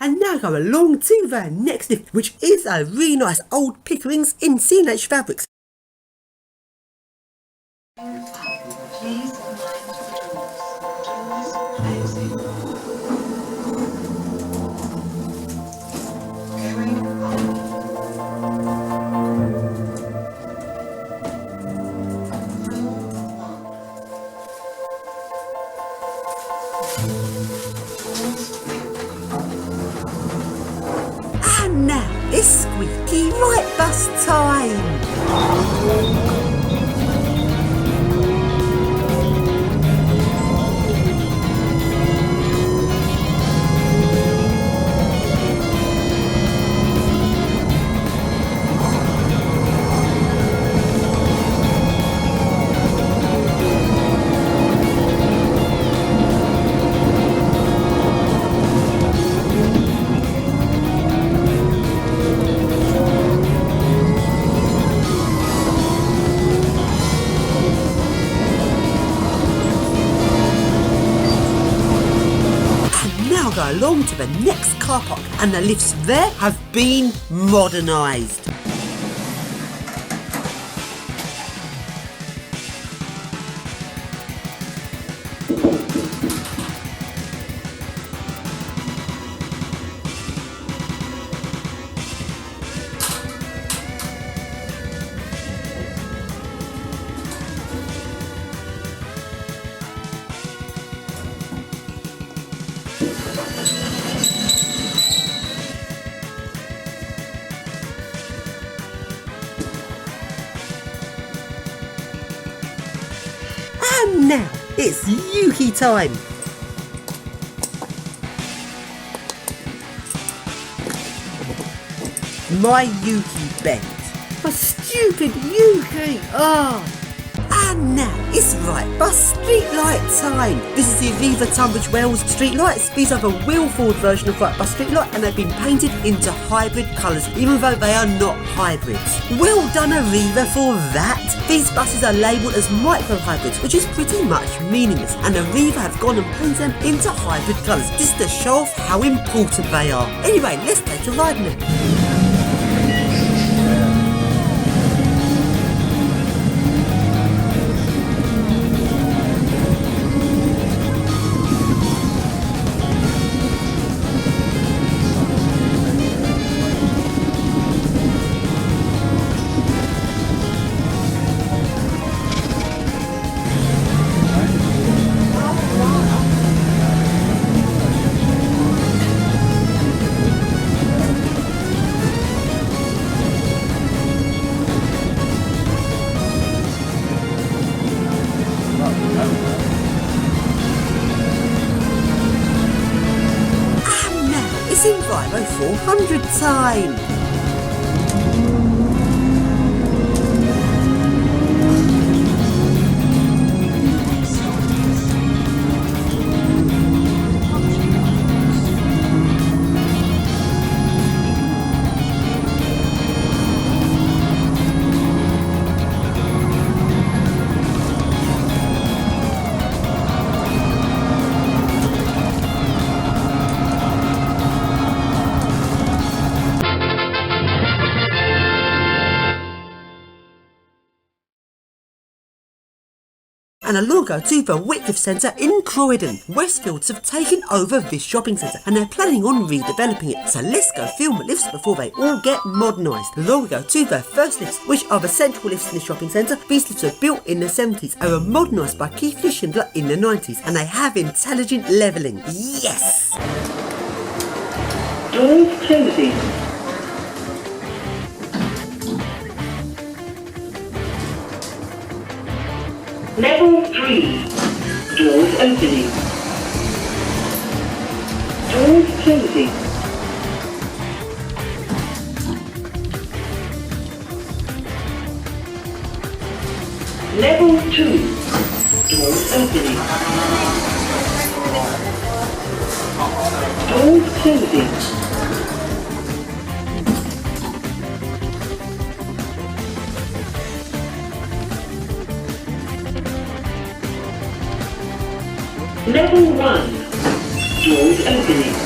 And now go along to the next lift, which is a really nice old Pickering's in C&H fabrics. Please mind the doors. Doors closing. Going on. And now it's squeaky right bus time. Go along to the next car park, and the lifts there have been modernised. And now it's Yuki time. My Yuki bent. My stupid Yuki. And now it's right bus streetlight time. This is the Aviva Tunbridge Wells streetlights. These are the wheel forward version of right bus streetlight, and they've been painted into hybrid colours, even though they are not hybrids. Well done Aviva for that. These buses are labelled as micro hybrids, which is pretty much meaningless, and Aviva have gone and painted them into hybrid colours just to show off how important they are. Anyway, let's take a ride now. It's in 50400 time. And along go to the Whitcliffe Centre in Croydon. Westfields have taken over this shopping centre and they're planning on redeveloping it. So let's go film the lifts before they all get modernised. Along we go to the first lifts, which are the central lifts in the shopping centre. These lifts were built in the 70s and were modernised by Keith Lee Schindler in the 90s, and they have intelligent levelling. Yes! Doors closing. Level 3. Doors opening. Doors closing. Level 2. Doors opening. Doors closing. Level 1. Doors opening.